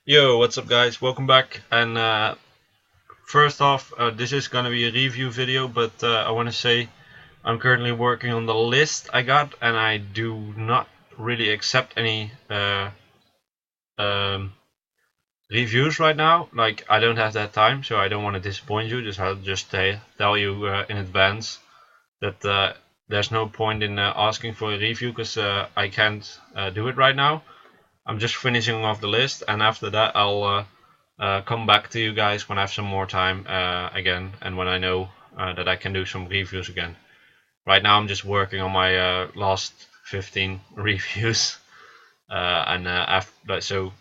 Yo, what's up guys? Welcome back. And first off, this is gonna be a review video, but I want to say I'm currently working on the list I got, and I do not really accept any um, reviews right now. Like, I don't have that time, so I don't want to disappoint you. I'll just tell you in advance that there's no point in asking for a review because I can't do it right now. I'm just finishing off the list, and after that I'll come back to you guys when I have some more time again, and when I know that I can do some reviews again. Right now I'm just working on my last 15 reviews, so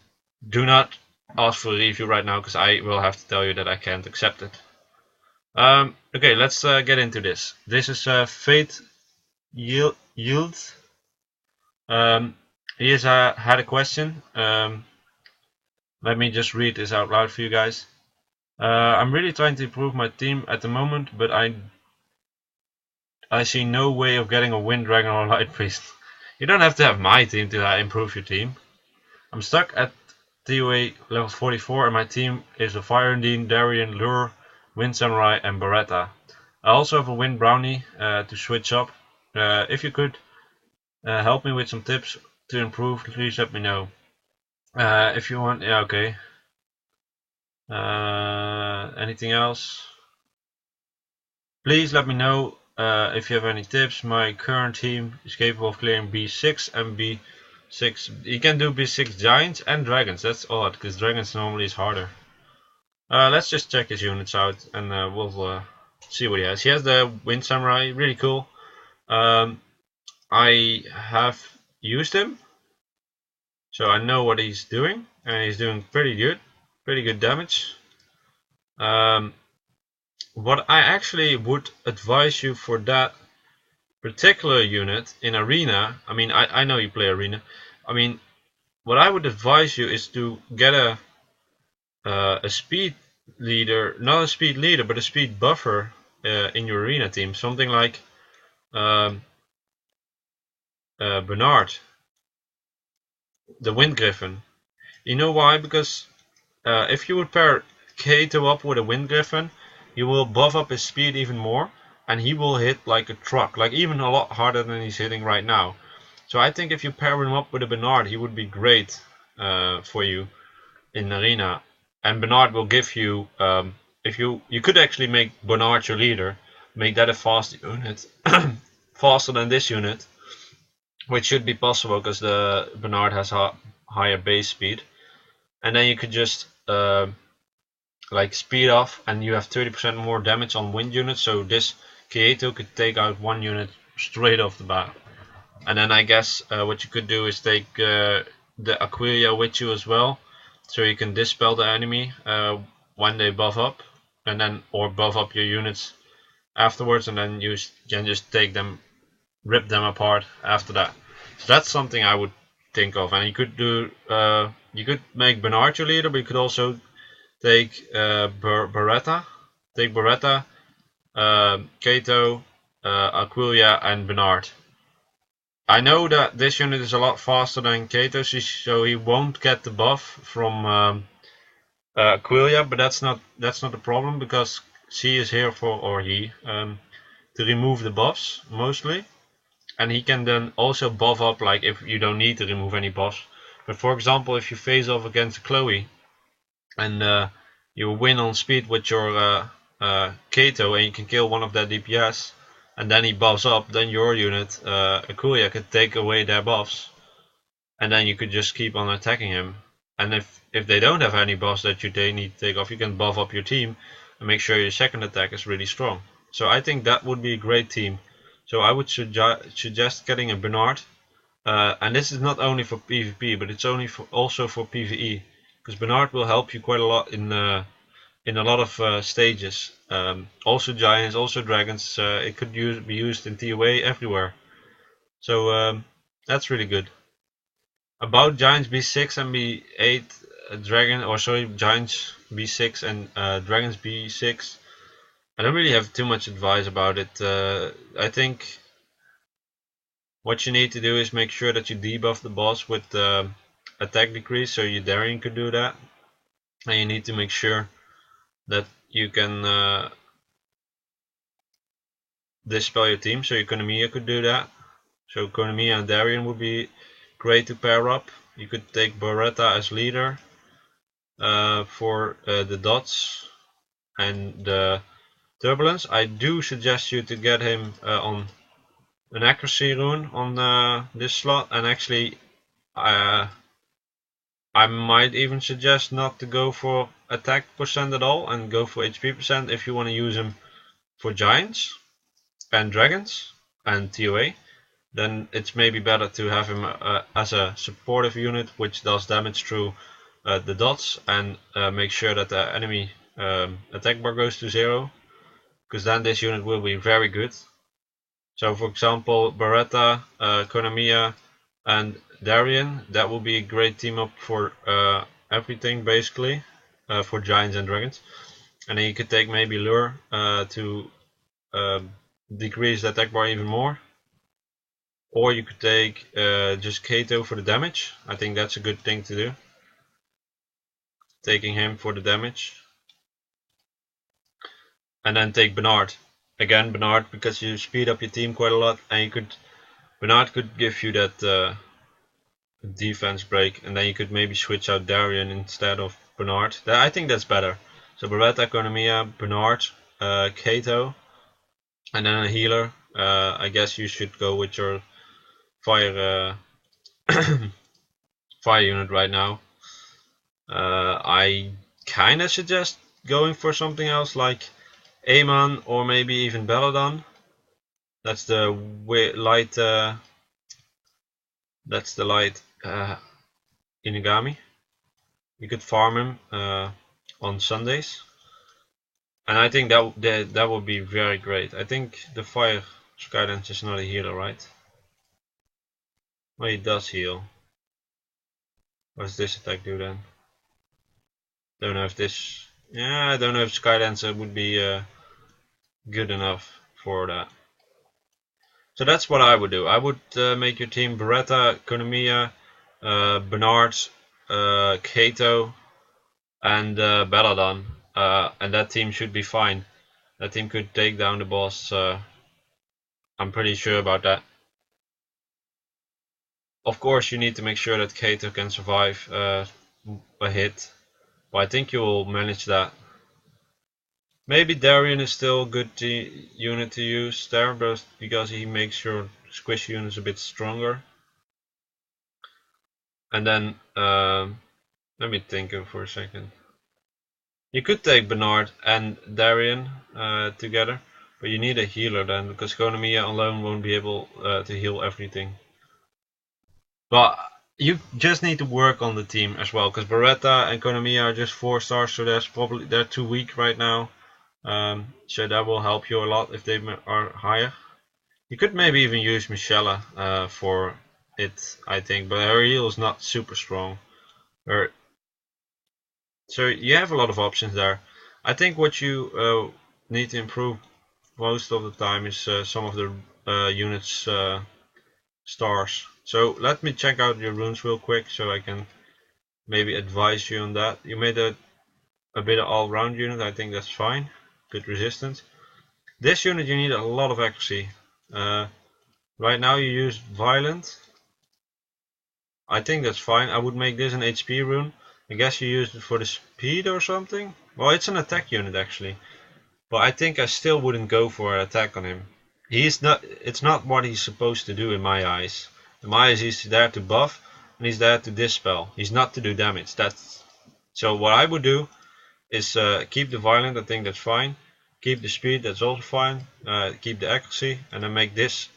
do not ask for a review right now because I will have to tell you that I can't accept it. Okay, let's get into this. This is Fate Yield. He has had a question. Let me just read this out loud for you guys. I'm really trying to improve my team at the moment, but I see no way of getting a Wind Dragon or Light Priest. You don't have to have my team to improve your team. I'm stuck at TOA level 44 and my team is a Fire Dean, Darien, Lure, Wind Samurai and Beretta. I also have a Wind Brownie to switch up. If you could help me with some tips to improve, please let me know. If you want, yeah, okay. Anything else? Please let me know if you have any tips. My current team is capable of clearing B6 and B6. You can do B6 giants and dragons. That's odd because dragons normally is harder. Let's just check his units out and we'll see what he has. He has the Wind Samurai, really cool. I have used him, so I know what he's doing, and he's doing pretty good damage. What I actually would advise you for that particular unit in Arena, I mean, I know you play Arena. I mean, what I would advise you is to get a speed leader, not a speed leader, but a speed buffer in your Arena team. Something like Bernard, the Wind Griffin. You know why? Because if you would pair Kato up with a Wind Griffin, you will buff up his speed even more, and he will hit like a truck, like even a lot harder than he's hitting right now. So I think if you pair him up with a Bernard, he would be great for you in Arena. And Bernard will give you, if you could actually make Bernard your leader, make that a fast unit, faster than this unit, which should be possible because the Bernard has a higher base speed. And then you could just like speed off, and you have 30% more damage on wind units, so this Kaito could take out one unit straight off the bat. And then I guess what you could do is take the Aquilia with you as well, so you can dispel the enemy when they buff up, and then or buff up your units afterwards, and then you can just take them, rip them apart after that. So that's something I would think of. And you could do you could make Bernard your leader, but you could also take Beretta, Kato, Aquilia and Bernard. I know that this unit is a lot faster than Kato, so he won't get the buff from Aquilia, but that's not a problem because she is here for, or he, to remove the buffs mostly, and he can then also buff up, like if you don't need to remove any buffs. But for example, if you face off against Chloe and you win on speed with your Kato and you can kill one of their DPS, and then he buffs up, then your unit, Aquilia, could take away their buffs, and then you could just keep on attacking him. And if they don't have any buffs that they need to take off, you can buff up your team and make sure your second attack is really strong. So I think that would be a great team. So I would suggest getting a Bernard. And this is not only for PvP, but it's also for PvE, because Bernard will help you quite a lot in a lot of stages. Also giants, also dragons. It could be used in TOA everywhere. So that's really good. About giants B6 and B8 dragon, or sorry, giants B6 and dragons B6. I don't really have too much advice about it. I think what you need to do is make sure that you debuff the boss with attack decrease, so your Darien could do that. and you need to make sure that you can dispel your team. So Economia could do that. So Economia and Darien would be great to pair up. You could take Beretta as leader for the dots and the turbulence. I do suggest you to get him on an accuracy rune on this slot, and actually I might even suggest not to go for attack percent at all and go for HP percent if you want to use him for giants and dragons and TOA. Then it's maybe better to have him as a supportive unit which does damage through the dots and make sure that the enemy attack bar goes to 0, because then this unit will be very good. So for example, Beretta, Economia and Darien, that will be a great team up for everything basically, for giants and dragons. And then you could take maybe Lure to decrease the attack bar even more. Or you could take just Kato for the damage. I think that's a good thing to do. Taking him for the damage. And then take Bernard. Again, Bernard, because you speed up your team quite a lot, and Bernard could give you that defense break, and then you could maybe switch out Darien instead of Bernard. I think that's better. So Beretta, Economia, Bernard, Kato, and then a healer. I guess you should go with your fire fire unit right now. I kinda suggest going for something else like Amon or maybe even Belladon. That's the light. That's the light Inugami. You could farm him on Sundays, and I think that would be very great. I think the fire Skydance is not a healer, right? Well, he does heal. What does this attack do then? Don't know if this. Yeah, I don't know if Skydancer would be good enough for that. So that's what I would do. I would make your team Beretta, Economia, Bernard, Kato, and Belladon, and that team should be fine. That team could take down the boss. I'm pretty sure about that. Of course, you need to make sure that Kato can survive a hit, but I think you will manage that. Maybe Darien is still a good unit to use there, because he makes your squish units a bit stronger. And then, let me think for a second. You could take Bernard and Darien together, but you need a healer then, because Economia alone won't be able to heal everything. But you just need to work on the team as well, because Beretta and Economia are just 4 stars, so they're too weak right now. So that will help you a lot if they are higher. You could maybe even use Michelle for it, I think, but her heal is not super strong. So you have a lot of options there. I think what you need to improve most of the time is some of the units stars. So let me check out your runes real quick so I can maybe advise you on that. You made a bit of all-round unit. I think that's fine. Good resistance. This unit you need a lot of accuracy. Right now you use violent. I think that's fine. I would make this an HP rune. I guess you used it for the speed or something. Well, it's an attack unit actually, but I think I still wouldn't go for an attack on him. It's not what he's supposed to do in my eyes. In my eyes, he's there to buff and he's there to dispel. He's not to do damage. So what I would do is keep the violent. I think that's fine. Keep the speed. That's also fine. Keep the accuracy, and then make this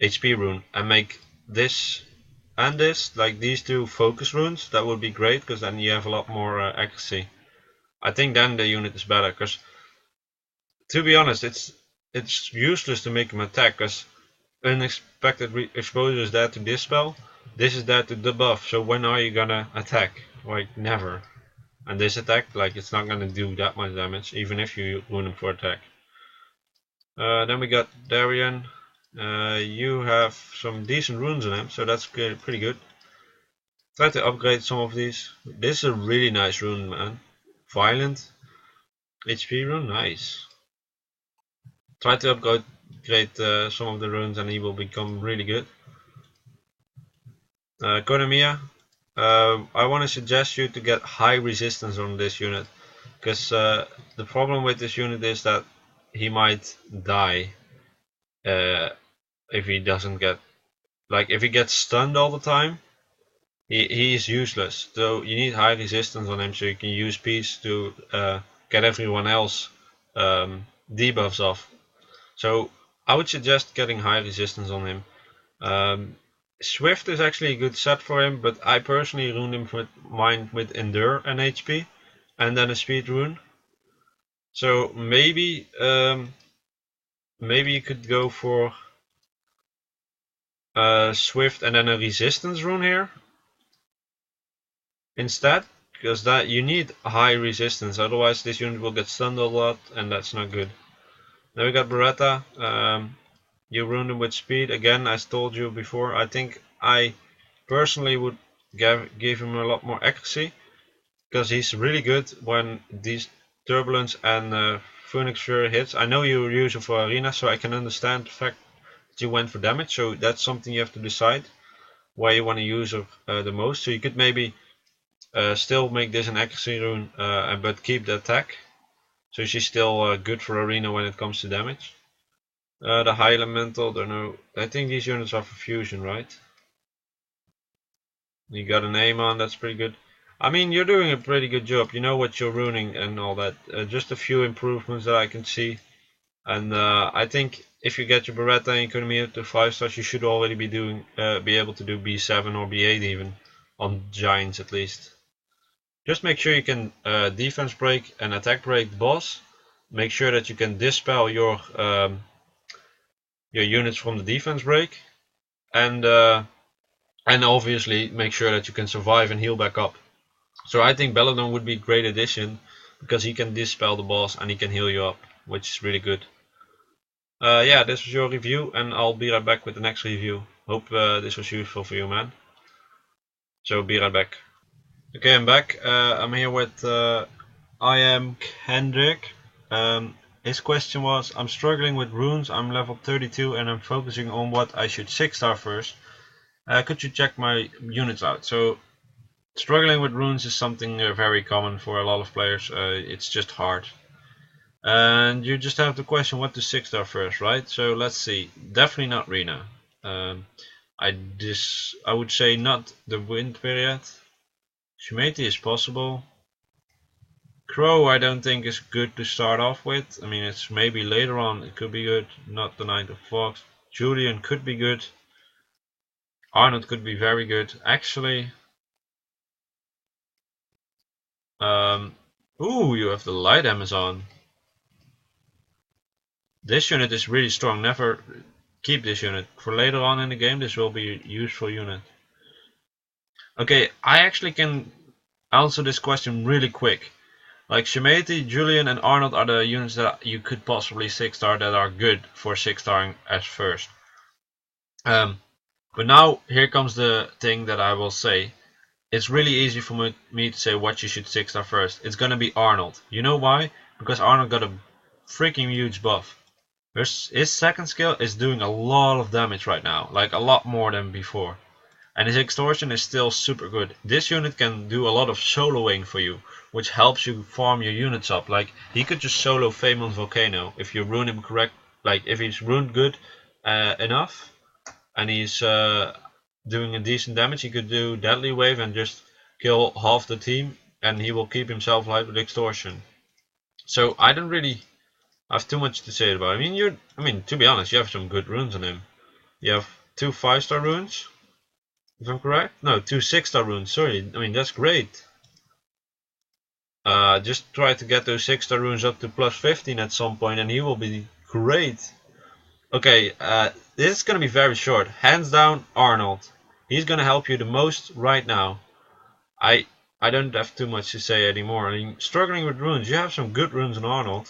HP rune, and make this and this, like these two focus runes. That would be great, because then you have a lot more accuracy. I think then the unit is better, because to be honest, it's useless to make him attack, because unexpected exposure is there to dispel. This is there to debuff. So when are you gonna attack? Like never. And this attack, like it's not gonna do that much damage, even if you rune him for attack. Then we got Darien. You have some decent runes on him, so that's pretty good. Try to upgrade some of these. This is a really nice rune, man. Violent HP rune, nice. Try to upgrade some of the runes and he will become really good. Konamiya, I want to suggest you to get high resistance on this unit, because the problem with this unit is that he might die if he doesn't get, like, if he gets stunned all the time, he is useless. So you need high resistance on him so you can use peace to get everyone else debuffs off. So I would suggest getting high resistance on him. Swift is actually a good set for him, but I personally runed him with mine with Endure and HP, and then a speed rune. So maybe you could go for Swift and then a resistance rune here instead, because that you need high resistance, otherwise this unit will get stunned a lot and that's not good. Now we got Beretta. You ruined him with speed again, as told you before. I think I personally would give him a lot more accuracy, because he's really good when these Turbulence and Phoenix Fury hits. I know you use him for Arena, so I can understand the fact that you went for damage, so that's something you have to decide why you want to use her the most. So you could maybe still make this an accuracy rune, but keep the attack, so she's still good for Arena when it comes to damage. The High Elemental, don't know. I think these units are for fusion, right? You got a name on, that's pretty good. I mean, you're doing a pretty good job. You know what you're ruining and all that. Just a few improvements that I can see. And I think if you get your Beretta and Economy up to 5 stars, you should already be able to do B7 or B8 even. On Giants at least. Just make sure you can defense break and attack break the boss. Make sure that you can dispel your units from the defense break, and obviously make sure that you can survive and heal back up. So I think Belladon would be a great addition, because he can dispel the boss and he can heal you up, which is really good. Yeah, this was your review, and I'll be right back with the next review. Hope this was useful for you, man. So be right back. Okay, I'm back. I'm here with IMkendrick. His question was, I'm struggling with runes, I'm level 32 and I'm focusing on what I should 6-star first. Could you check my units out? So struggling with runes is something very common for a lot of players. It's just hard. And you just have to question what to 6-star first, right? So let's see. Definitely not Rena. I would say not the wind period. Shumati is possible. Crow I don't think is good to start off with. I mean, it's maybe later on it could be good, not the Night of Fox. Julian could be good. Arnold could be very good. Actually, ooh, you have the Light Amazon. This unit is really strong. Never keep this unit. For later on in the game, this will be a useful unit. Okay, I actually can answer this question really quick. Like Shemati, Julian and Arnold are the units that you could possibly 6-star that are good for 6-starring as first. But now here comes the thing that I will say. It's really easy for me to say what you should 6-star first. It's gonna be Arnold. You know why? Because Arnold got a freaking huge buff. His second skill is doing a lot of damage right now. Like a lot more than before. And his extortion is still super good. This unit can do a lot of soloing for you, which helps you farm your units up. Like he could just solo Famon Volcano if you rune him correct. Like if he's runed good enough, and he's doing a decent damage, he could do Deadly Wave and just kill half the team, and he will keep himself alive with extortion. So I don't really have too much to say about him. I mean, to be honest, you have some good runes on him. You have 2 5-star runes. If I'm correct? No, 2 6-star runes, sorry. I mean, that's great. Just try to get those 6-star runes up to plus 15 at some point and he will be great. Okay, this is gonna be very short. Hands down, Arnold. He's gonna help you the most right now. I don't have too much to say anymore. I mean, struggling with runes, you have some good runes on Arnold.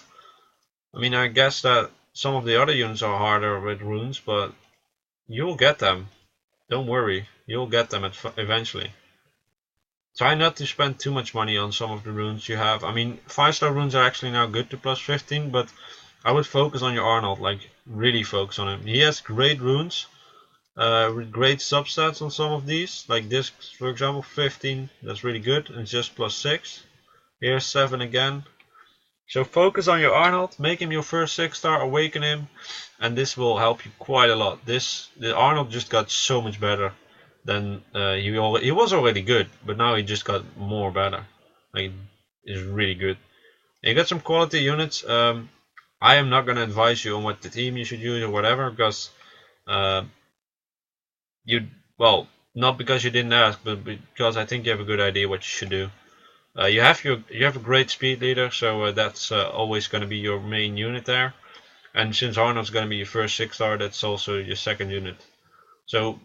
I mean, I guess that some of the other units are harder with runes, but you'll get them. Don't worry, you'll get them eventually. try not to spend too much money on some of the runes you have. I mean, 5-star runes are actually now good to plus 15, but I would focus on your Arnold, like really focus on him. He has great runes, with great substats on some of these, like this for example, 15, that's really good, and just plus 6. Here's 7 again. So focus on your Arnold, make him your first 6-star, awaken him, and this will help you quite a lot. The Arnold just got so much better than he was already good, but now he just got more better. Like, it's really good. And you got some quality units. I am not gonna advise you on what the team you should use or whatever, because you well, not because you didn't ask, but because I think you have a good idea what you should do. You have a great speed leader, so that's always going to be your main unit there. And since Arnold's going to be your first 6-star, that's also your second unit. So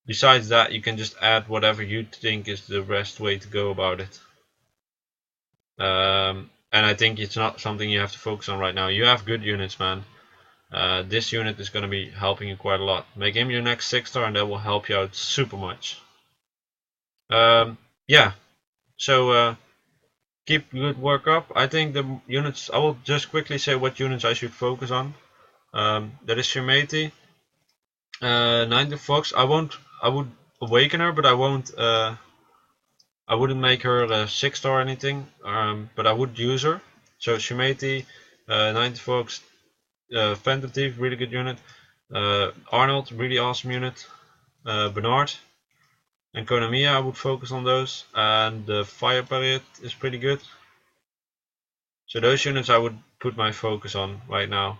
besides that, you can just add whatever you think is the best way to go about it. And I think it's not something you have to focus on right now. You have good units, man. This unit is going to be helping you quite a lot. Make him your next 6-star, and that will help you out super much. Yeah. So. Keep good work up. I think the units, I will just quickly say what units I should focus on. That is Shemati, 9th Fox. I would awaken her, but I wouldn't make her a 6-star or anything, but I would use her. So Shemati, 9th Fox, Phantom Thief, really good unit. Arnold, really awesome unit. Bernard and Konamiya, I would focus on those, and the Fire Period is pretty good. So those units I would put my focus on right now.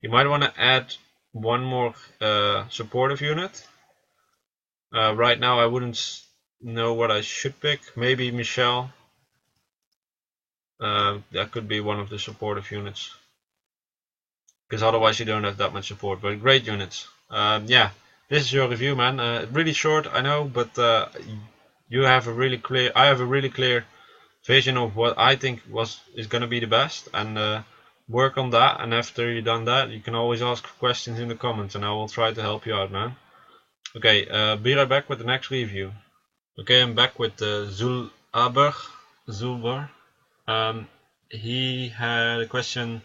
You might want to add one more supportive unit. Right now I wouldn't know what I should pick. Maybe Michelle. That could be one of the supportive units. Because otherwise you don't have that much support. But great units. Yeah. This is your review, man. Really short, I know, but you have a really clear. I have a really clear vision of what I think is going to be the best, and work on that. And after you've done that, you can always ask questions in the comments, and I will try to help you out, man. Okay, be right back with the next review. Okay, I'm back with Zulaber. He had a question.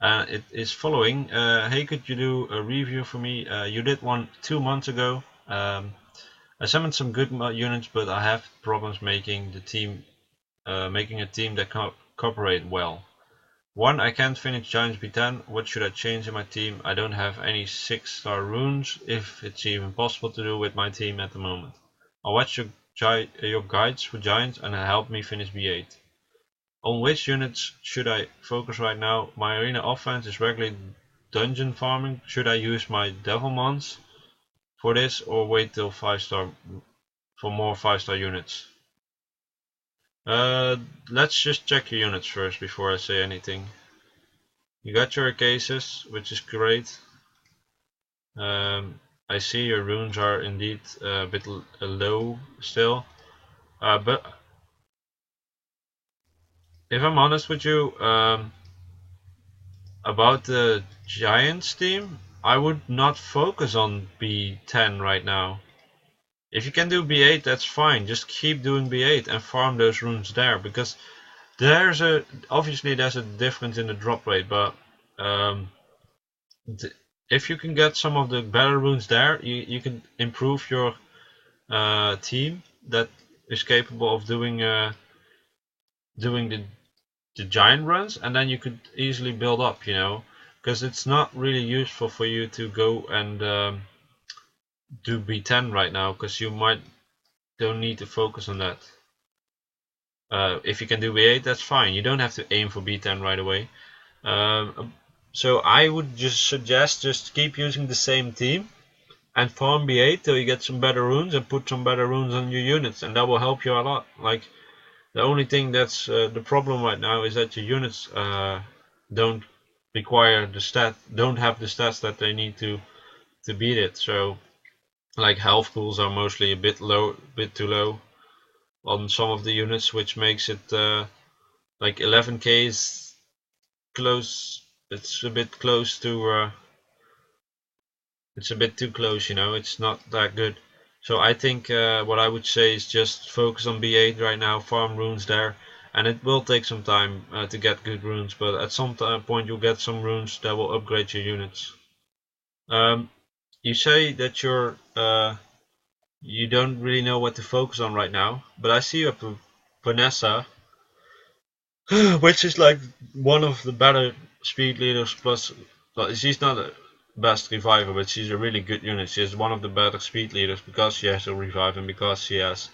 It is following. Hey, could you do a review for me? You did one 2 months ago. I summoned some good units, but I have problems making the team, making a team that cooperate well. 1. I can't finish Giants B10. What should I change in my team? I don't have any 6-star runes, if it's even possible to do with my team at the moment. I'll watch your guides for Giants and help me finish B8. On which units should I focus right now? My arena offense is regularly dungeon farming. Should I use my Devilmons for this, or wait till 5-star for more 5-star units? Let's just check your units first before I say anything. You got your cases, which is great. I see your runes are indeed a bit low still, but if I'm honest with you, about the Giants team, I would not focus on B10 right now. If you can do B8, that's fine. Just keep doing B8 and farm those runes there, because obviously there's a difference in the drop rate, but if you can get some of the better runes there, you can improve your team that is capable of doing the giant runs, and then you could easily build up, because it's not really useful for you to go and do B10 right now, because you don't need to focus on that. If you can do B8, that's fine. You don't have to aim for B10 right away. So I would just suggest just keep using the same team and farm B8 till you get some better runes, and put some better runes on your units, and that will help you a lot. Like, the only thing that's the problem right now is that your units don't have the stats that they need to beat it. So, like, health pools are mostly a bit too low on some of the units, which makes it like 11k is close. It's a bit close to. It's a bit too close, it's not that good. So I think what I would say is just focus on B8 right now, farm runes there, and it will take some time to get good runes, but at some point you'll get some runes that will upgrade your units. You say that you don't really know what to focus on right now, but I see you have Vanessa, which is like one of the better speed leaders. Plus, well, she's not the best reviver, but she's a really good unit. She is one of the better speed leaders because she has a revive and because she has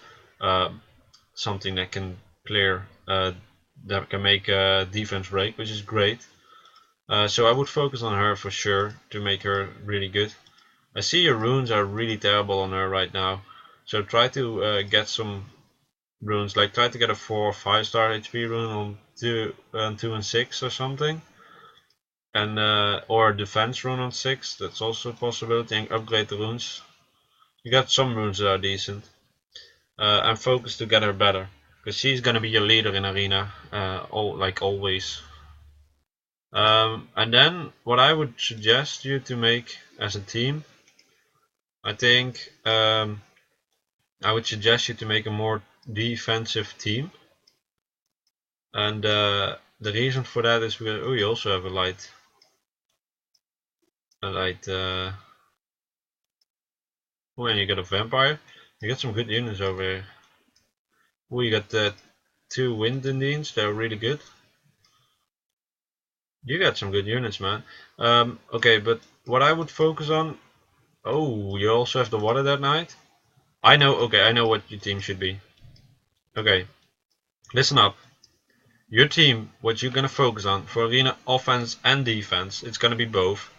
something that can clear, that can make a defense break, which is great. So I would focus on her for sure to make her really good. I see your runes are really terrible on her right now, so try to get some runes, like try to get a 4 or 5 star HP rune on 2 and 6 or something, and or a defense rune on 6, that's also a possibility, and upgrade the runes. You got some runes that are decent, and focus to get her better, because she's gonna be your leader in arena, like always. And then what I would suggest you to make as a team, I think I would suggest you to make a more defensive team, and the reason for that is oh, you also have a light, oh, and you got a vampire. You got some good units over here. Oh, you got the 2 wind Indians, they're really good. You got some good units, man. Okay, but what I would focus on, oh, you also have the water that night. I know, okay, I know what your team should be. Okay, listen up. Your team, what you're gonna focus on for arena offense and defense, it's gonna be both,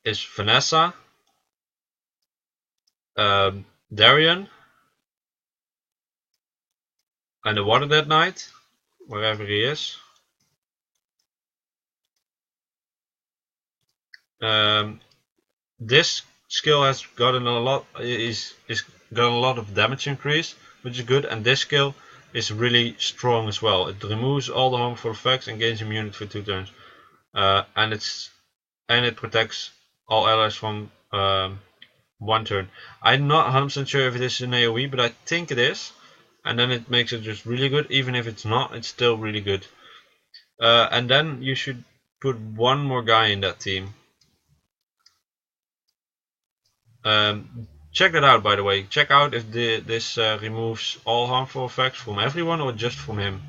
is Vanessa, Darian, and the water that night, wherever he is. This skill has gotten a lot, is got a lot of damage increase, which is good, and this skill is really strong as well. It removes all the harmful effects and gains immunity for 2 turns, and it protects all allies from 1 turn. I'm not 100% sure if it is an AoE, but I think it is, and then it makes it just really good. Even if it's not, it's still really good. And then you should put 1 more guy in that team. Check that out, by the way. Check out if this removes all harmful effects from everyone or just from him.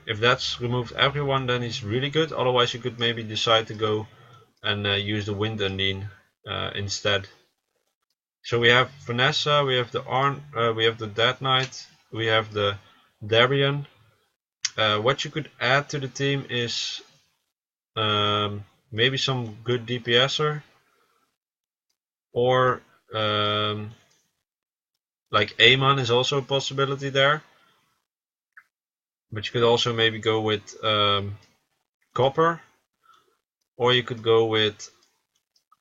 If that's removed everyone, then he's really good. Otherwise, you could maybe decide to go and use the Wind Undine instead. So we have Vanessa, we have we have the Dead Knight, we have the Darian. What you could add to the team is maybe some good DPSer, or like Amon is also a possibility there. But you could also maybe go with Copper, or you could go with,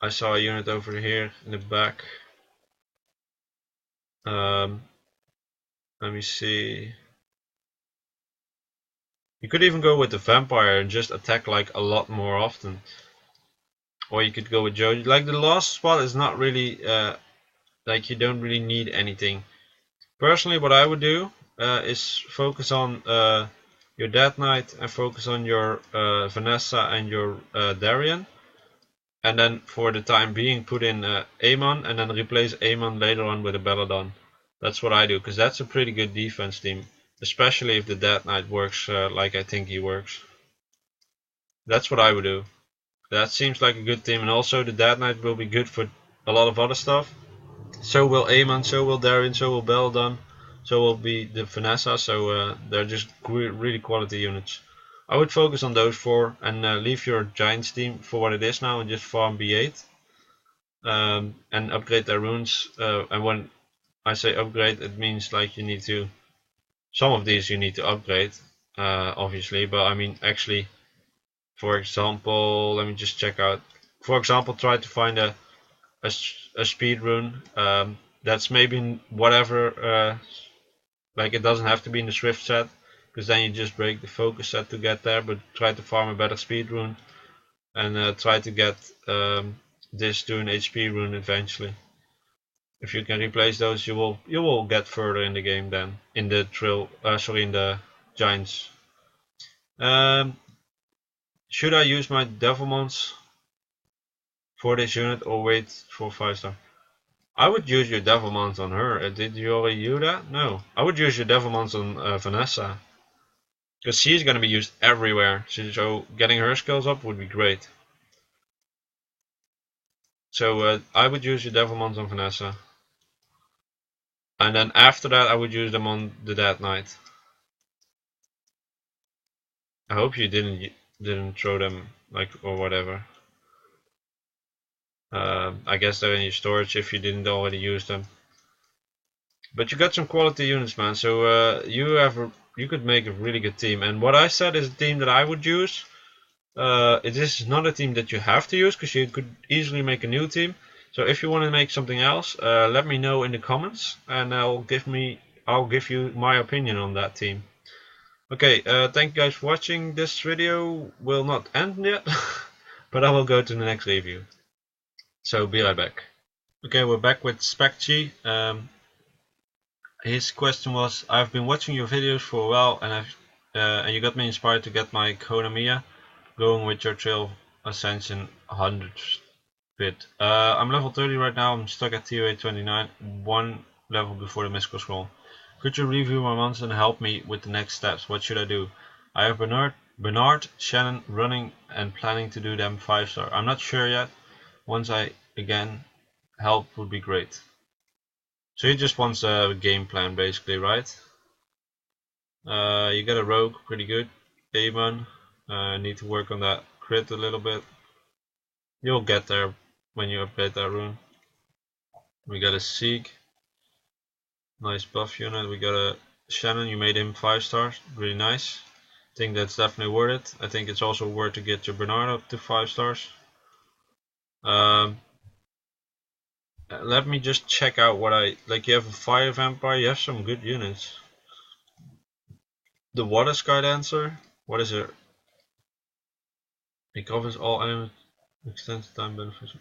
I saw a unit over here in the back. Let me see. You could even go with the Vampire and just attack like a lot more often. Or you could go with Joji. Like the last spot is not really, like you don't really need anything. Personally, what I would do is focus on your Dead Knight and focus on your Vanessa and your Darian. And then for the time being put in Amon and then replace Amon later on with a Belladon. That's what I do, because that's a pretty good defense team. Especially if the Dead Knight works like I think he works. That's what I would do. That seems like a good team, and also the Dead Knight will be good for a lot of other stuff. So will Amon, so will Darian, so will Belladon, so will be the Vanessa, so they're just really quality units. I would focus on those 4 and leave your Giants team for what it is now and just farm B8 and upgrade their runes. And when I say upgrade, it means like you need to, some of these you need to upgrade, obviously, but I mean actually, for example, let me just check out. For example, try to find a speed rune that's maybe whatever, like it doesn't have to be in the Swift set, because then you just break the focus set to get there, but try to farm a better speed rune and try to get this to an HP rune eventually. If you can replace those, you will get further in the game than in the in the giants. Should I use my Devilmons for this unit or wait for 5-star? I would use your Devilmons on her. Did you already do that? No. I would use your Devilmons on Vanessa. Because she's going to be used everywhere. So getting her skills up would be great. So I would use your Devilmons on Vanessa. And then after that I would use them on the Dead Knight. I hope you didn't throw them like or whatever. I guess they're in your storage if you didn't already use them. But you got some quality units, man. So you could make a really good team. And what I said is a team that I would use. It is not a team that you have to use because you could easily make a new team. So if you want to make something else, let me know in the comments, and I'll give you my opinion on that team. Okay, thank you guys for watching. This video will not end yet, but I will go to the next review. So be right back. Okay, we're back with SpeChi. His question was: I've been watching your videos for a while, and you got me inspired to get my Konamiya going with your Trail Ascension 100 bit. I'm level 30 right now. I'm stuck at TOA 29, one level before the mystical scroll. Could you review my monster and help me with the next steps? What should I do? I have Bernard, Shannon running and planning to do them 5-star. I'm not sure yet. Once I again help would be great. So he just wants a game plan basically, right? You got a rogue, pretty good. Damon, need to work on that crit a little bit. You'll get there when you upgrade that rune. We got a Sieg, nice buff unit. We got a Shannon, you made him 5 stars, really nice. I think that's definitely worth it. I think it's also worth to get your Bernard up to 5 stars. Let me just check out what I like. You have a Fire Vampire, you have some good units. The Water Sky Dancer, what is it? It covers all enemies, extends time beneficial.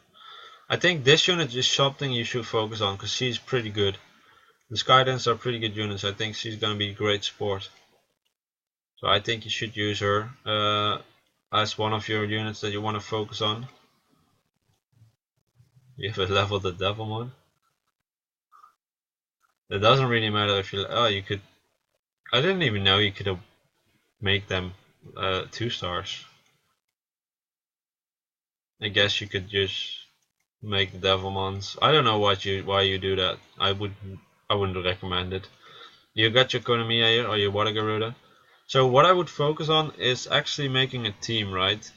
I think this unit is something you should focus on because she's pretty good. The Skydance are pretty good units. I think she's gonna be great support. So I think you should use her as one of your units that you want to focus on. You have a level the Devilmon. It doesn't really matter if you. Oh, you could. I didn't even know you could make them 2 stars. I guess you could just make the Devilmons. I don't know why you do that. I wouldn't recommend it. You got your Konamiya here or your Water Garuda. So what I would focus on is actually making a team, right?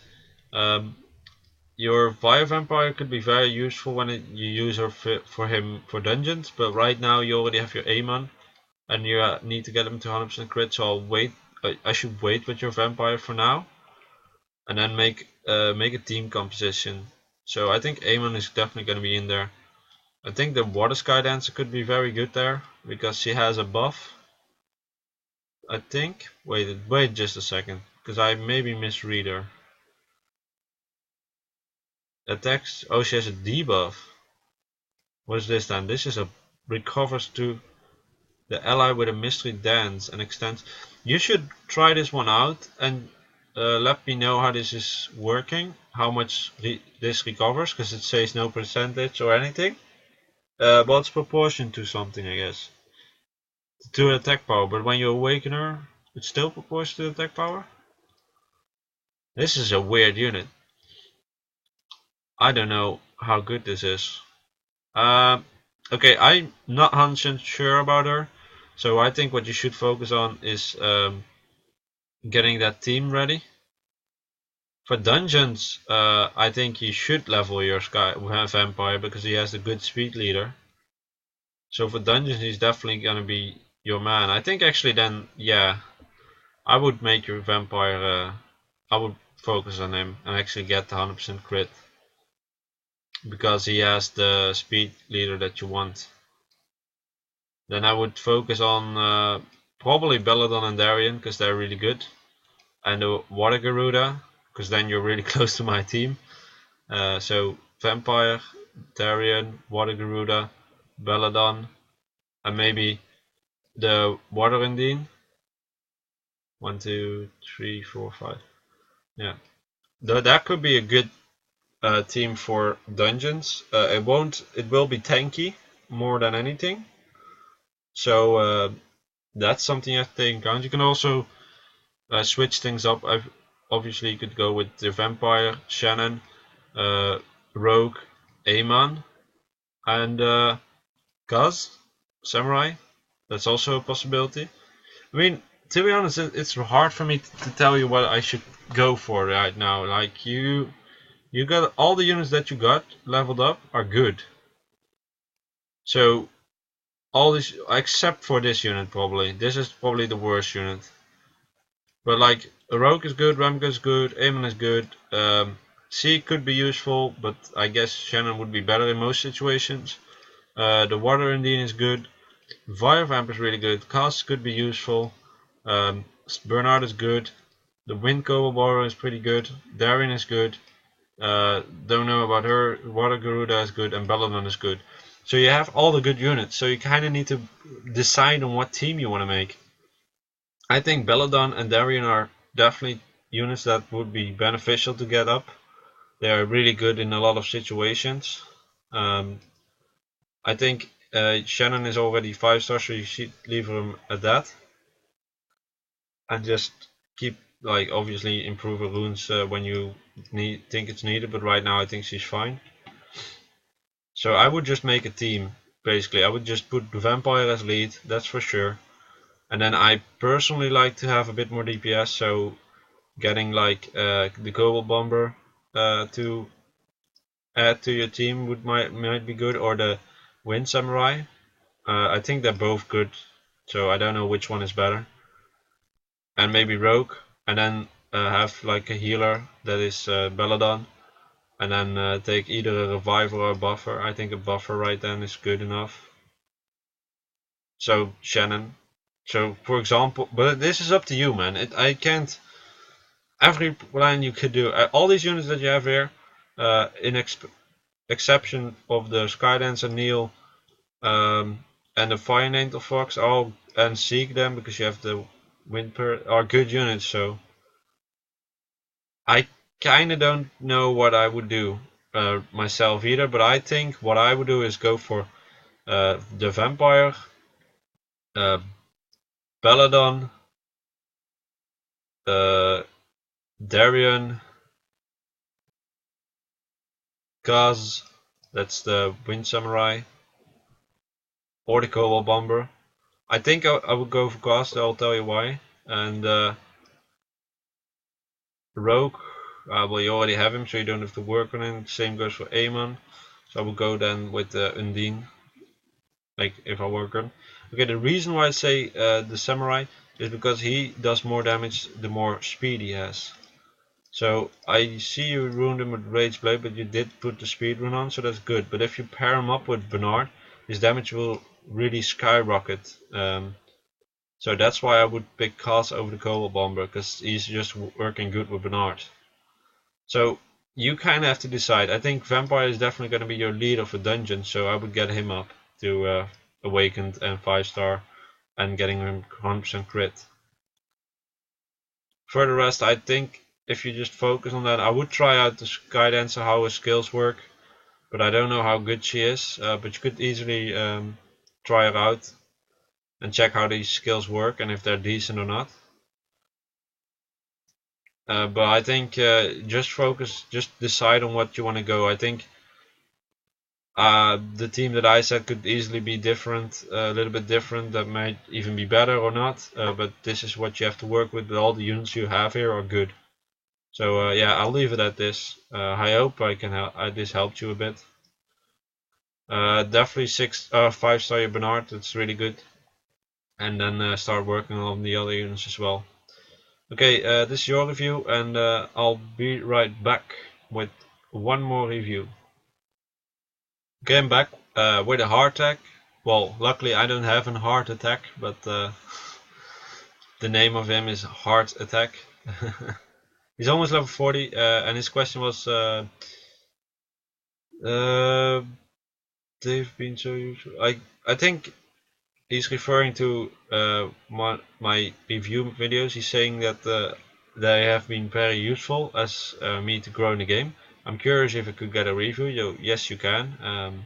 Your Fire Vampire could be very useful when you use her for him for dungeons, but right now you already have your Amon, and you need to get him to 100% crit. So I'll wait. I should wait with your Vampire for now, and then make a team composition. So I think Amon is definitely going to be in there. I think the Water Sky Dancer could be very good there because she has a buff. I think. Wait just a second, because I maybe misread her. Attacks. Oh, she has a debuff. What is this then? This is a recovers to the ally with a mystery dance and extends. You should try this one out and let me know how this is working. How much this recovers, because it says no percentage or anything. Well, it's proportion to something, I guess. To attack power, but when you awaken her, it's still proportional to attack power? This is a weird unit. I don't know how good this is. Okay, I'm not 100% sure about her. So I think what you should focus on is getting that team ready. For dungeons, I think you should level your Vampire because he has a good speed leader. So for dungeons, he's definitely gonna be your man. I think actually then, yeah, I would make your Vampire, I would focus on him and actually get the 100% crit. Because he has the speed leader that you want. Then I would focus on probably Belladon and Darien because they're really good. And the Water Garuda, because then you're really close to my team. So Vampire, Darien, Water Garuda, Belladon, and maybe the Water Undine. 1, 2, 3, 4, 5. Yeah, that could be a good team for dungeons. It will be tanky more than anything. So that's something you have to take into account. You can also switch things up. Obviously you could go with the Vampire, Shannon, Rogue, Aemon, and Kaz, Samurai. That's also a possibility. I mean, to be honest, it's hard for me to tell you what I should go for right now. Like you got all the units that you got leveled up are good. So all this except for this unit probably. This is probably the worst unit. But like Rogue is good, Ramka is good, Aemon is good. C could be useful, but I guess Shannon would be better in most situations. The Water Undine is good. Fire Vamp is really good. Cast could be useful. Bernard is good. The Wind Cobalt is pretty good. Darien is good. Don't know about her. Water Garuda is good, and Belladon is good. So you have all the good units. So you kind of need to decide on what team you want to make. I think Belladon and Darien are definitely units that would be beneficial to get up. They are really good in a lot of situations. I think Shannon is already 5-star, so you should leave him at that. And just keep, like, obviously improve her runes when you think it's needed, but right now I think she's fine. So I would just make a team, basically. I would just put the Vampire as lead, that's for sure. And then I personally like to have a bit more DPS, so getting like the Cobalt Bomber to add to your team might be good, or the Wind Samurai. I think they're both good, so I don't know which one is better. And maybe Rogue, and then have like a healer that is Belladon, and then take either a Reviver or a Buffer. I think a Buffer right then is good enough. So Shannon. So for example, but this is up to you, man. I can't. Every plan you could do, all these units that you have here, in exception of the Skydancer, Neil, and the Fire Angel Fox, and Seek them because you have the Windper, are good units. So I kind of don't know what I would do myself either, but I think what I would do is go for the Vampire, Belladon, Darien, Kaz, that's the Wind Samurai, or the Cobalt Bomber. I think I would go for Kaz, I'll tell you why. And Rogue, well, you already have him, so you don't have to work on him. Same goes for Aemon. So I would go then with Undine, like if I work on. Okay, the reason why I say the Samurai is because he does more damage the more speed he has. So I see you ruined him with Rage Blade, but you did put the speed rune on, so that's good. But if you pair him up with Bernard, his damage will really skyrocket. So that's why I would pick Kaz over the Cobalt Bomber, because he's just working good with Bernard. So you kind of have to decide. I think Vampire is definitely going to be your lead of a dungeon, so I would get him up to Awakened and 5-star and getting him 100% crit. For the rest, I think if you just focus on that, I would try out the Skydancer, how her skills work, but I don't know how good she is. But you could easily try her out and check how these skills work and if they're decent or not. But I think just focus, just decide on what you want to go. I think the team that I said could easily be different, a little bit different, that might even be better or not, but this is what you have to work with, but all the units you have here are good. So yeah, I'll leave it at this. I hope I can this helped you a bit. Definitely 5-star your Bernard, that's really good. And then start working on the other units as well. Okay, this is your review, and I'll be right back with one more review. Okay, I'm back with a Hartattack. Well, luckily I don't have a Hartattack, but the name of him is Hartattack. He's almost level 40, and his question was they've been so useful. I think he's referring to my review videos. He's saying that they have been very useful as me to grow in the game. I'm curious if I could get a review. Yes, you can.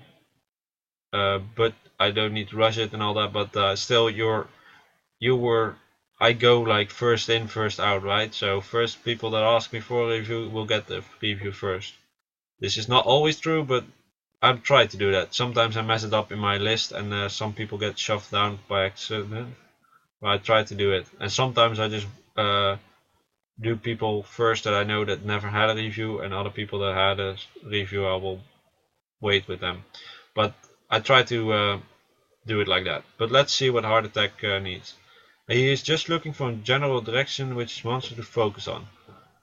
But I don't need to rush it and all that. But still, you were. I go like first in, first out, right? So first people that ask me for a review will get the review first. This is not always true, but I've tried to do that. Sometimes I mess it up in my list, and some people get shoved down by accident. But I try to do it, and sometimes I just do people first that I know that never had a review, and other people that had a review I will wait with them. But I try to do it like that. But let's see what Hartattack needs. He is just looking for a general direction which monster to focus on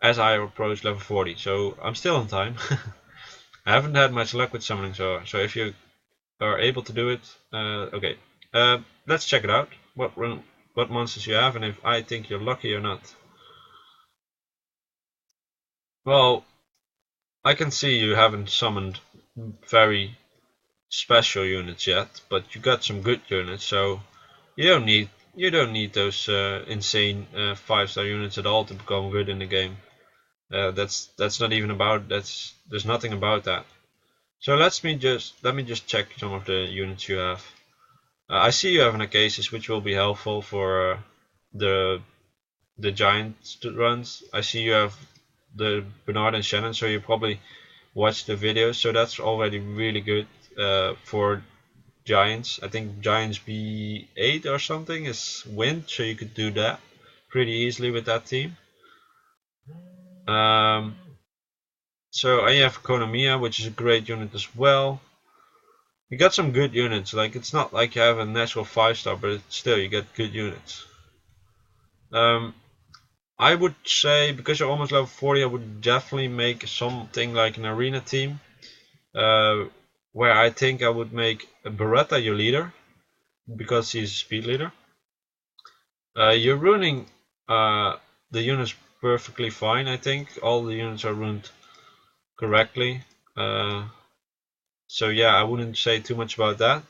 as I approach level 40. So I'm still on time. I haven't had much luck with summoning, so if you are able to do it, okay. Let's check it out. What monsters you have, and if I think you're lucky or not. Well, I can see you haven't summoned very special units yet, but you got some good units, so you don't need those insane 5-star units at all to become good in the game. That's not even about there's nothing about that. So let me just check some of the units you have. I see you have an Acasis, which will be helpful for the giant runs. I see you have the Bernard and Shannon, so you probably watch the videos. So that's already really good for giants. I think giants B8 or something is wind, so you could do that pretty easily with that team. So I have Konamiya, which is a great unit as well. You got some good units. Like, it's not like you have a natural 5-star, but still you get good units. I would say, because you're almost level 40, I would definitely make something like an arena team, where I think I would make Beretta your leader, because he's a speed leader. You're ruining the units perfectly fine. I think all the units are ruined correctly. So yeah, I wouldn't say too much about that.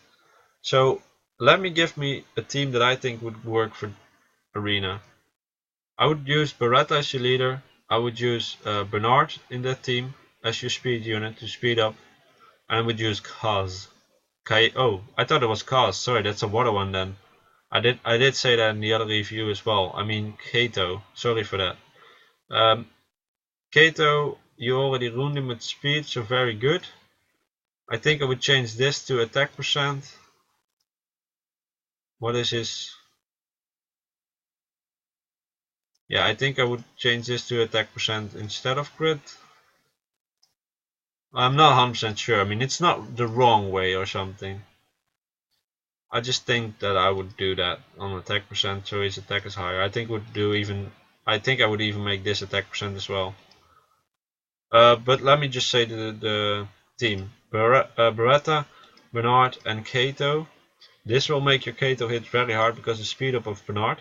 So let me give me a team that I think would work for arena. I would use Beretta as your leader. I would use Bernard in that team as your speed unit to speed up. And I would use Kaz. Oh, I thought it was Kaz. Sorry, that's a water one then. I did say that in the other review as well. I mean Kato. Sorry for that. Kato, you already ruined him with speed, so very good. I think I would change this to attack percent. What is his? Yeah, I think I would change this to attack percent instead of crit. I'm not 100% sure. I mean, it's not the wrong way or something. I just think that I would do that on attack percent, so his attack is higher. I think I would even make this attack percent as well. But let me just say the team: Beretta, Bernard, and Kato. This will make your Kato hit very hard because of the speed up of Bernard.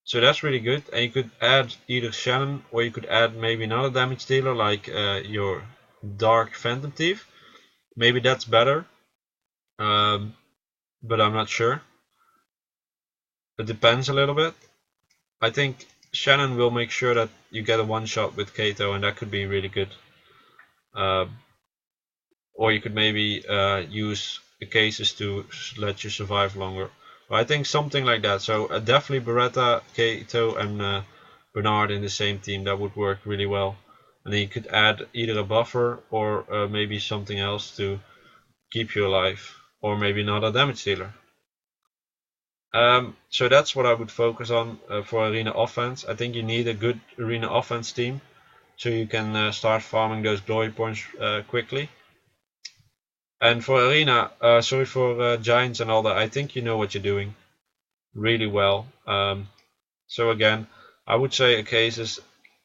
So that's really good. And you could add either Shannon, or you could add maybe another damage dealer like your Dark Phantom Thief. Maybe that's better, but I'm not sure. It depends a little bit. I think Shannon will make sure that you get a one-shot with Kato, and that could be really good. Or you could maybe use the cases to let you survive longer. But I think something like that. So definitely Beretta, Kato, and Bernard in the same team. That would work really well. And then you could add either a buffer or maybe something else to keep you alive, or maybe another damage dealer. So that's what I would focus on for arena offense. I think you need a good arena offense team, so you can start farming those glory points quickly. And for arena, sorry for giants and all that, I think you know what you're doing really well. So again, I would say a case is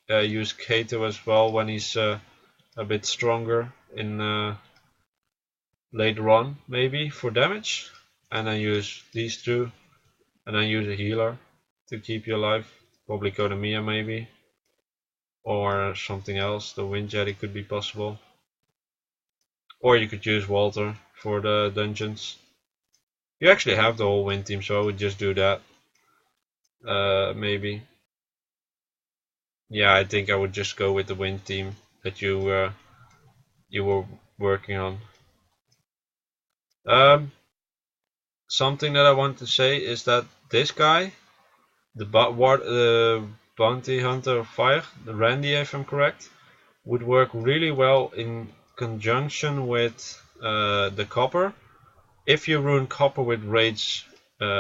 use Kato as well when he's a bit stronger in later on, maybe for damage, and then use these two, and then use a healer to keep you alive. Probably Kodamiya maybe, or something else. The wind jetty could be possible, Or you could use Walter for the dungeons. You actually have the whole win team, so I would just do that. Maybe. Yeah, I think I would just go with the win team that you were working on. Something that I want to say is that this guy, the bounty hunter of fire, the Randy, if I'm correct, would work really well in conjunction with the copper. If you rune copper with rage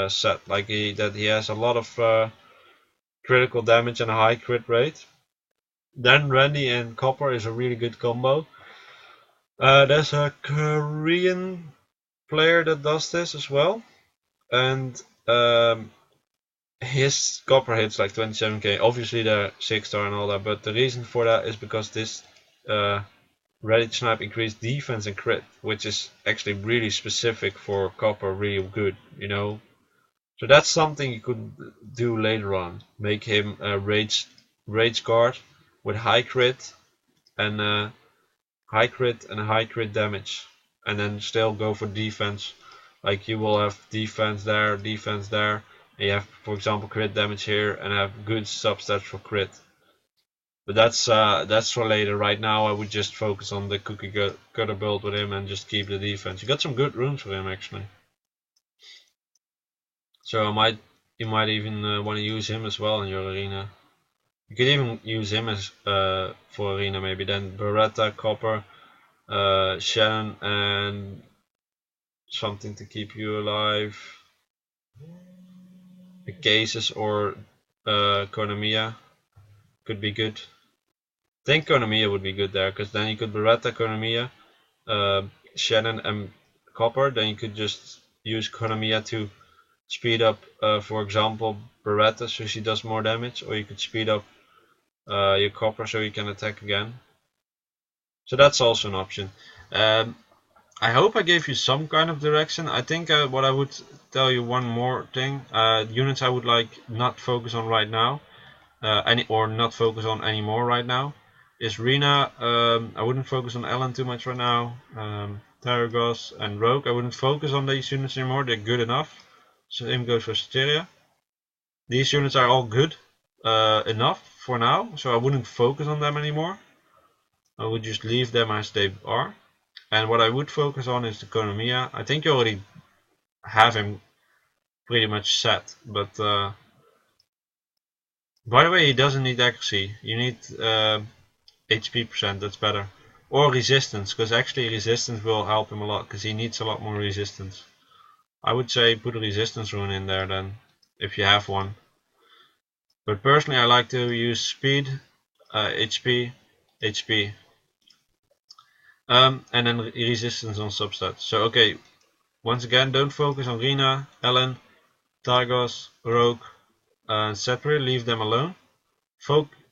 set, like that he has a lot of critical damage and a high crit rate, then Randy and copper is a really good combo. There's a Korean player that does this as well, and his copper hits like 27k. Obviously they're 6-star and all that, but the reason for that is because this Reddit snipe increased defense and crit, which is actually really specific for copper, really good, you know. So that's something you could do later on. Make him a rage guard with high crit and high crit damage, and then still go for defense. Like you will have defense there, and you have, for example, crit damage here, and have good substats for crit. But that's for later. Right now, I would just focus on the cookie cutter build with him and just keep the defense. You got some good runes for him actually, so you might even want to use him as well in your arena. You could even use him as for arena maybe. Then Beretta, Copper, Shannon, and something to keep you alive. The cases or Konomiya could be good. I think Konomiya would be good there, because then you could Beretta, Konomiya, Shannon, and Copper. Then you could just use Konomiya to speed up, for example, Beretta, so she does more damage, or you could speed up your Copper so you can attack again. So that's also an option. I hope I gave you some kind of direction. I think what I would tell you one more thing. Units I would like not focus on right now, or not focus on anymore right now, is Rena. I wouldn't focus on Ellen too much right now. Tarragos and Rogue. I wouldn't focus on these units anymore. They're good enough. Same goes for Soteria. These units are all good enough for now, so I wouldn't focus on them anymore. I would just leave them as they are. And what I would focus on is the Konomiya. I think you already have him pretty much set, but by the way, he doesn't need accuracy. You need HP percent, that's better. Or resistance, because actually resistance will help him a lot, because he needs a lot more resistance. I would say put a resistance rune in there then, if you have one. But personally I like to use speed, HP, and then resistance on substats. So okay, once again, don't focus on Rena, Ellen, Targos, Rogue, and Setri, leave them alone.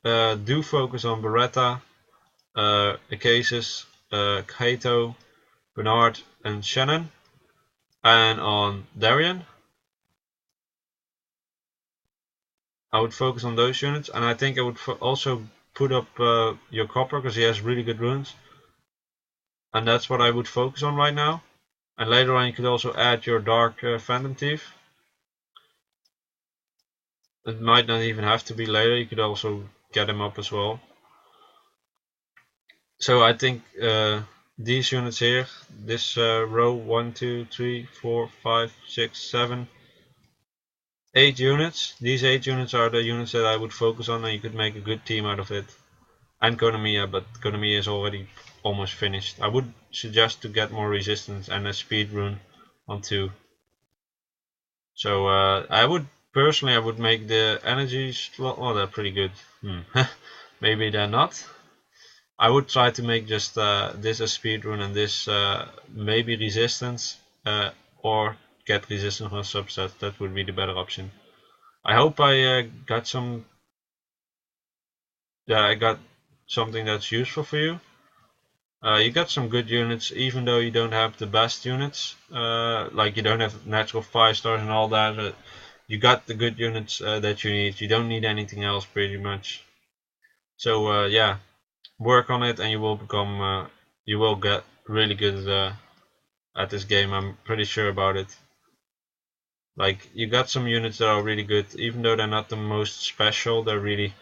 Do focus on Beretta, Acasis, Kaito, Bernard, and Shannon, and on Darian. I would focus on those units, and I think I would also put up your Copper, because he has really good runes. And that's what I would focus on right now. And later on you could also add your Dark Phantom Thief. It might not even have to be later, you could also get him up as well. So I think these units here, this row 1, 2, 3, 4, 5, 6, 7, 8 units. These 8 units are the units that I would focus on, and you could make a good team out of it. And Konomiya, but Konomiya is already almost finished. I would suggest to get more resistance and a speed rune on 2. So I would make the energy slot. Oh, they're pretty good. Maybe they're not. I would try to make just this a speed rune and this maybe resistance, or get resistance on subset. That would be the better option. I hope I got some. Yeah, I got something that's useful for you. You got some good units, even though you don't have the best units. Like you don't have natural 5 stars and all that. You got the good units that you need. You don't need anything else pretty much. So yeah, work on it, and you will become. You will get really good at this game. I'm pretty sure about it. Like, you got some units that are really good, even though they're not the most special, they're really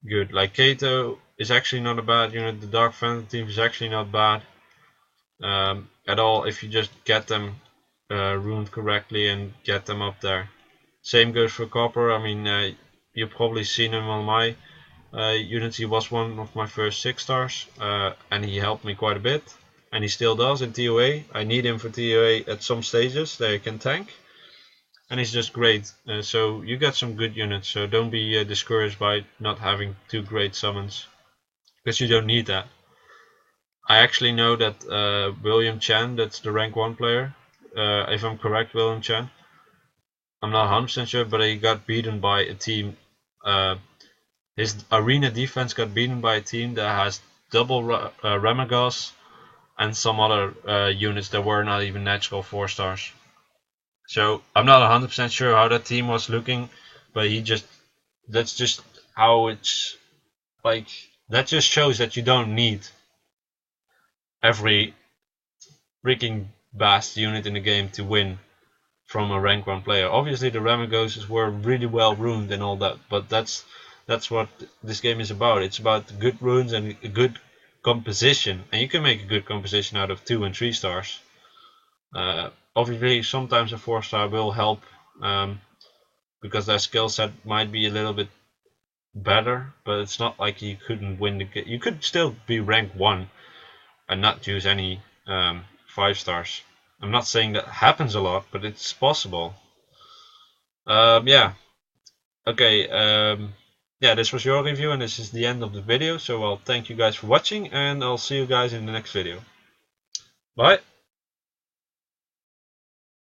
good. Like Kato is actually not a bad unit, the Dark Phantom team is actually not bad at all if you just get them runed correctly and get them up there. Same goes for Copper. I mean, you've probably seen him on my units. He was one of my first 6 stars and he helped me quite a bit, and he still does in TOA. I need him for TOA at some stages that he can tank, and he's just great. So you got some good units, so don't be discouraged by not having 2 great summons, because you don't need that. I actually know that William Chan, that's the rank 1 player, if I'm correct, William Chan, I'm not 100% sure, but he got beaten by a team. His arena defense got beaten by a team that has double Remagas and some other units that were not even natural 4 stars. So I'm not 100% sure how that team was looking, but that's just how it's like. That just shows that you don't need every freaking best unit in the game to win from a rank 1 player. Obviously the Ramagoses were really well runed and all that, but that's what this game is about. It's about good runes and a good composition, and you can make a good composition out of 2 and 3 stars. Obviously sometimes a 4 star will help because their skill set might be a little bit better, but it's not like you couldn't win the game. You could still be rank 1 and not use any 5 stars. I'm not saying that happens a lot, but it's possible. Yeah. Okay. Yeah, this was your review, and this is the end of the video. So I'll thank you guys for watching, and I'll see you guys in the next video. Bye.